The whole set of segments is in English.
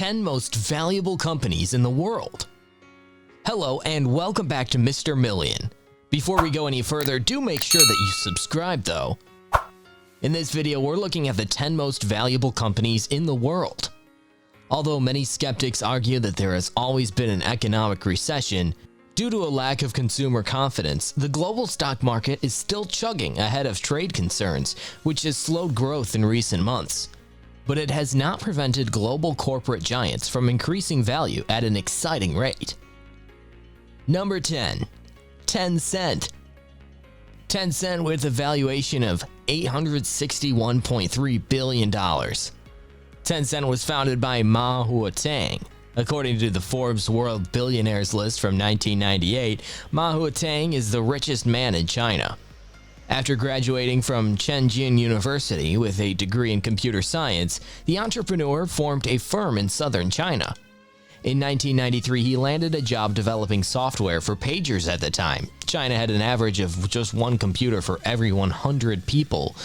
10 most valuable companies in the world. Hello and welcome back to Mr. Million. Before we go any further, do make sure that you subscribe though. In this video, we're looking at the 10 most valuable companies in the world. Although many skeptics argue that there has always been an economic recession, due to a lack of consumer confidence, the global stock market is still chugging ahead of trade concerns, which has slowed growth in recent months. But it has not prevented global corporate giants from increasing value at an exciting rate. Number 10. Tencent. Tencent with a valuation of $861.3 billion. Tencent was founded by Ma Huateng. According to the Forbes World Billionaires list from 1998, Ma Huateng is the richest man in China. After graduating from Tianjin University with a degree in computer science, the entrepreneur formed a firm in southern China. In 1993, he landed a job developing software for pagers at the time. China had an average of just one computer for every 100 people.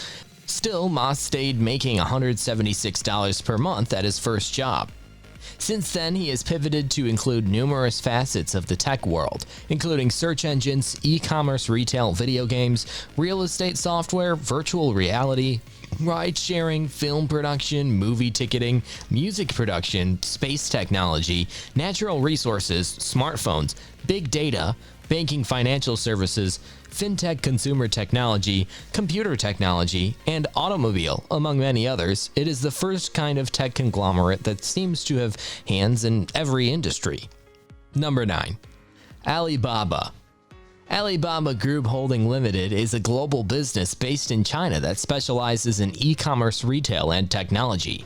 Still, Ma stayed making $176 per month at his first job. Since then, he has pivoted to include numerous facets of the tech world, including search engines, e-commerce, retail, video games, real estate software, virtual reality, ride-sharing, film production, movie ticketing, music production, space technology, natural resources, smartphones, big data, banking, financial services, fintech, consumer technology, computer technology, and automobile, among many others. It is the first kind of tech conglomerate that seems to have hands in every industry. Number 9. Alibaba. Alibaba Group Holding Limited is a global business based in China that specializes in e-commerce retail and technology.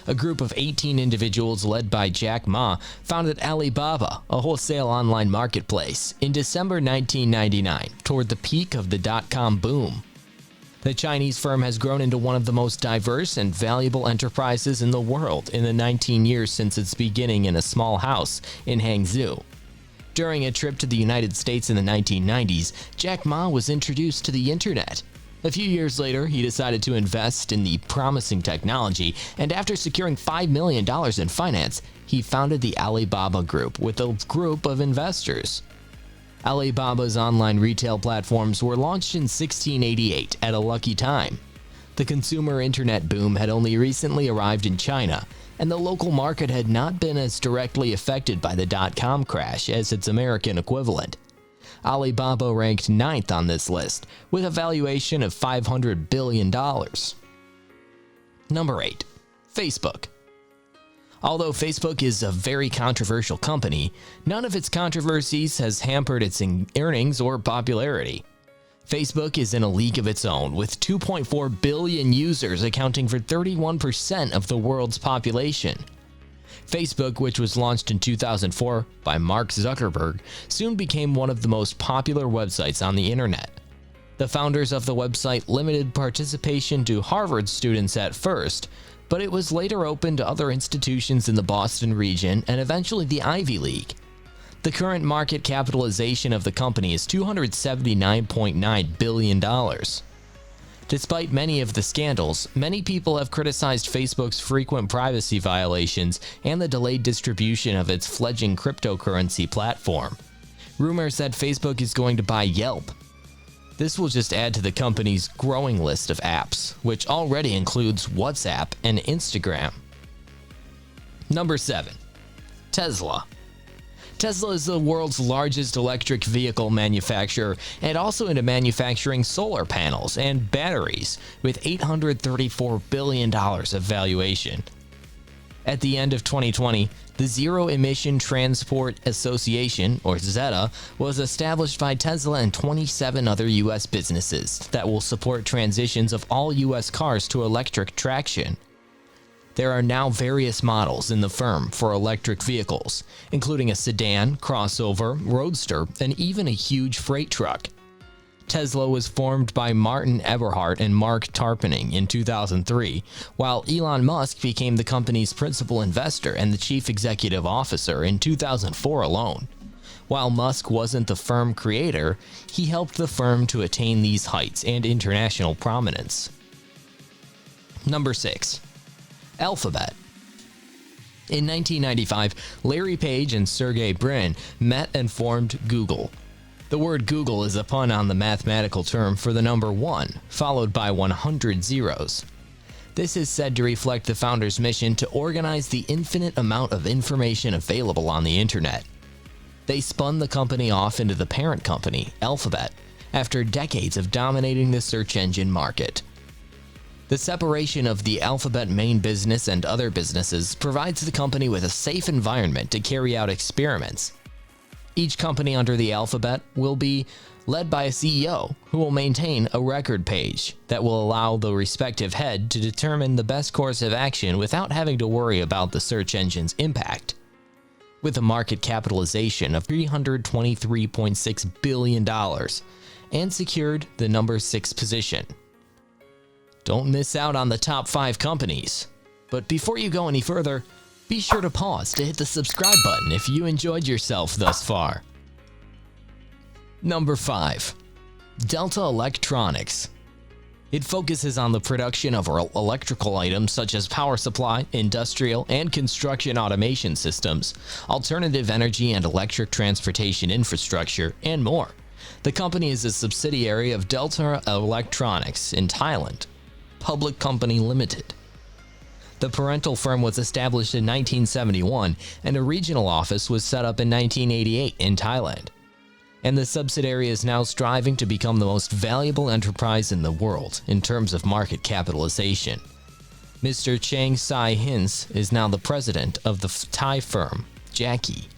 A group of 18 individuals led by Jack Ma founded Alibaba, a wholesale online marketplace, in December 1999, toward the peak of the dot-com boom. The Chinese firm has grown into one of the most diverse and valuable enterprises in the world in the 19 years since its beginning in a small house in Hangzhou. During a trip to the United States in the 1990s, Jack Ma was introduced to the internet. A few years later, he decided to invest in the promising technology, and after securing $5 million in finance, he founded the Alibaba Group with a group of investors. Alibaba's online retail platforms were launched in 1688 at a lucky time. The consumer internet boom had only recently arrived in China, and the local market had not been as directly affected by the dot-com crash as its American equivalent. Alibaba ranked 9th on this list, with a valuation of $500 billion. Number 8. Facebook. Although Facebook is a very controversial company, none of its controversies has hampered its earnings or popularity. Facebook is in a league of its own, with 2.4 billion users accounting for 31% of the world's population. Facebook, which was launched in 2004 by Mark Zuckerberg, soon became one of the most popular websites on the internet. The founders of the website limited participation to Harvard students at first, but it was later opened to other institutions in the Boston region and eventually the Ivy League. The current market capitalization of the company is $279.9 billion. Despite many of the scandals, many people have criticized Facebook's frequent privacy violations and the delayed distribution of its fledgling cryptocurrency platform. Rumors that Facebook is going to buy Yelp. This will just add to the company's growing list of apps, which already includes WhatsApp and Instagram. Number 7. Tesla. Tesla is the world's largest electric vehicle manufacturer and also into manufacturing solar panels and batteries with $834 billion of valuation. At the end of 2020, the Zero Emission Transport Association, or ZETA, was established by Tesla and 27 other U.S. businesses that will support transitions of all U.S. cars to electric traction. There are now various models in the firm for electric vehicles, including a sedan, crossover, roadster, and even a huge freight truck. Tesla was formed by Martin Eberhard and Mark Tarpenning in 2003, while Elon Musk became the company's principal investor and the chief executive officer in 2004 alone. While Musk wasn't the firm creator, he helped the firm to attain these heights and international prominence. Number 6. Alphabet. In 1995, Larry Page and Sergey Brin met and formed Google. The word Google is a pun on the mathematical term for the number 1, followed by 100 zeros. This is said to reflect the founders' mission to organize the infinite amount of information available on the internet. They spun the company off into the parent company, Alphabet, after decades of dominating the search engine market. The separation of the Alphabet main business and other businesses provides the company with a safe environment to carry out experiments. Each company under the Alphabet will be led by a CEO who will maintain a record page that will allow the respective head to determine the best course of action without having to worry about the search engine's impact. With a market capitalization of $323.6 billion and secured the number 6 position. Don't miss out on the top 5 companies. But before you go any further, be sure to pause to hit the subscribe button if you enjoyed yourself thus far. Number 5. Delta Electronics. It focuses on the production of electrical items such as power supply, industrial, and construction automation systems, alternative energy and electric transportation infrastructure, and more. The company is a subsidiary of Delta Electronics in Thailand, Public Company Limited. The parental firm was established in 1971, and a regional office was set up in 1988 in Thailand. And the subsidiary is now striving to become the most valuable enterprise in the world in terms of market capitalization. Mr. Chang Sai-Hins is now the president of the Thai firm, Jackie.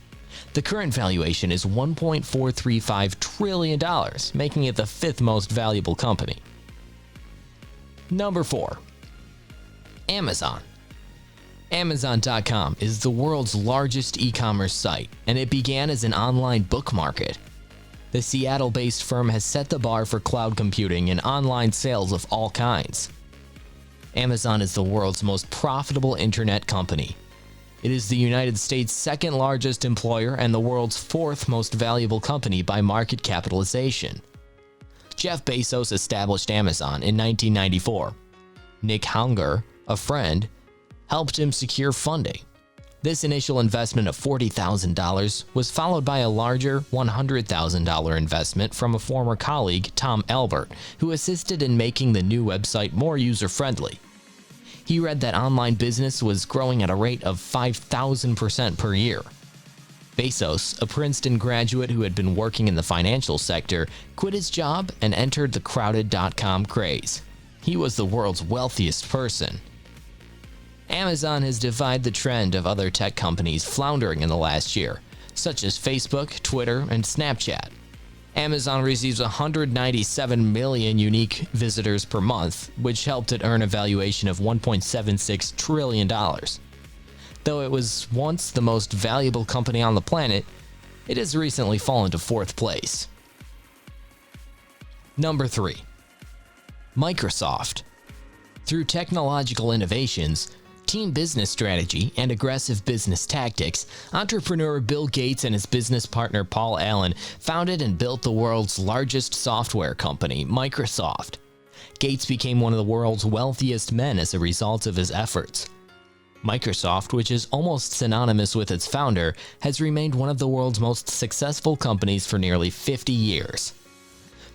The current valuation is $1.435 trillion, making it the 5th most valuable company. Number 4. Amazon. Amazon.com is the world's largest e-commerce site, and it began as an online book market. The Seattle-based firm has set the bar for cloud computing and online sales of all kinds. Amazon is the world's most profitable internet company. It is the United States' 2nd largest employer and the world's 4th most valuable company by market capitalization. Jeff Bezos established Amazon in 1994. Nick Hunger, a friend, helped him secure funding. This initial investment of $40,000 was followed by a larger $100,000 investment from a former colleague, Tom Albert, who assisted in making the new website more user-friendly. He read that online business was growing at a rate of 5,000% per year. Bezos, a Princeton graduate who had been working in the financial sector, quit his job and entered the crowded .com craze. He was the world's wealthiest person. Amazon has defied the trend of other tech companies floundering in the last year, such as Facebook, Twitter, and Snapchat. Amazon receives 197 million unique visitors per month, which helped it earn a valuation of $1.76 trillion. Though it was once the most valuable company on the planet, it has recently fallen to 4th place. Number 3. Microsoft. Through technological innovations, team business strategy, and aggressive business tactics, entrepreneur Bill Gates and his business partner Paul Allen founded and built the world's largest software company, Microsoft. Gates became one of the world's wealthiest men as a result of his efforts. Microsoft, which is almost synonymous with its founder, has remained one of the world's most successful companies for nearly 50 years.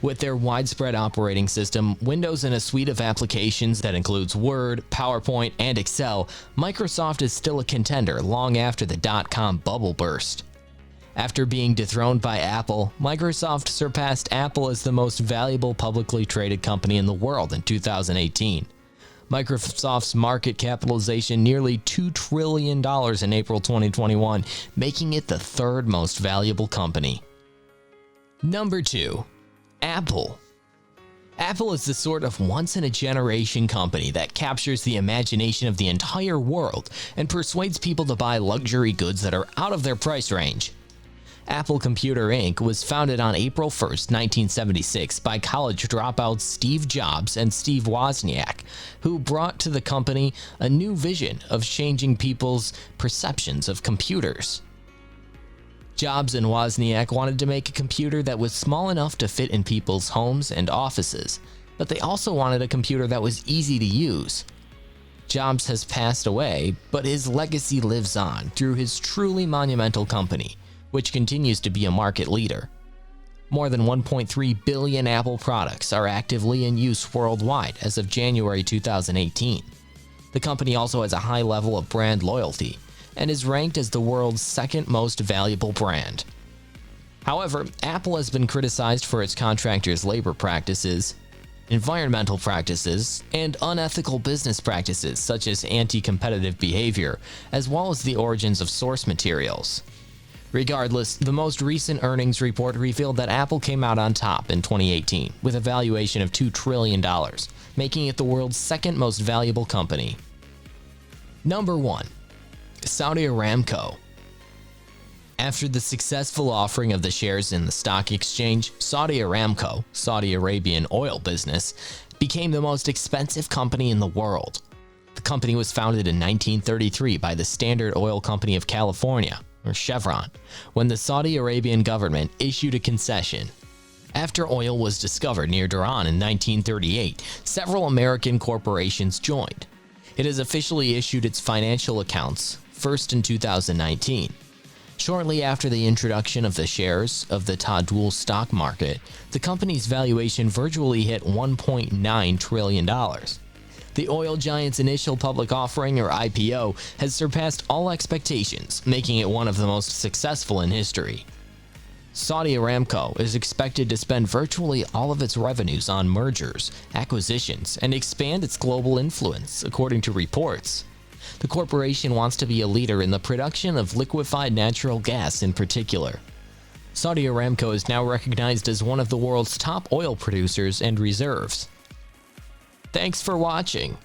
With their widespread operating system, Windows, and a suite of applications that includes Word, PowerPoint, and Excel, Microsoft is still a contender long after the .com bubble burst. After being dethroned by Apple, Microsoft surpassed Apple as the most valuable publicly traded company in the world in 2018. Microsoft's market capitalization nearly $2 trillion in April 2021, making it the 3rd most valuable company. Number 2. Apple. Apple is the sort of once-in-a-generation company that captures the imagination of the entire world and persuades people to buy luxury goods that are out of their price range. Apple Computer Inc. was founded on April 1, 1976 by college dropouts Steve Jobs and Steve Wozniak, who brought to the company a new vision of changing people's perceptions of computers. Jobs and Wozniak wanted to make a computer that was small enough to fit in people's homes and offices, but they also wanted a computer that was easy to use. Jobs has passed away, but his legacy lives on through his truly monumental company, which continues to be a market leader. More than 1.3 billion Apple products are actively in use worldwide as of January 2018. The company also has a high level of brand loyalty and is ranked as the world's second most valuable brand. However, Apple has been criticized for its contractors' labor practices, environmental practices, and unethical business practices such as anti-competitive behavior, as well as the origins of source materials. Regardless, the most recent earnings report revealed that Apple came out on top in 2018 with a valuation of $2 trillion, making it the world's second most valuable company. Number 1. Saudi Aramco. After the successful offering of the shares in the stock exchange, Saudi Aramco, Saudi Arabian oil business, became the most expensive company in the world. The company was founded in 1933 by the Standard Oil Company of California, or Chevron, when the Saudi Arabian government issued a concession. After oil was discovered near Dhahran in 1938, several American corporations joined. It has officially issued its financial accounts, first in 2019. Shortly after the introduction of the shares of the Tadul stock market, the company's valuation virtually hit $1.9 trillion. The oil giant's initial public offering, or IPO, has surpassed all expectations, making it one of the most successful in history. Saudi Aramco is expected to spend virtually all of its revenues on mergers, acquisitions, and expand its global influence, according to reports. The corporation wants to be a leader in the production of liquefied natural gas in particular. Saudi Aramco is now recognized as one of the world's top oil producers and reserves. Thanks for watching.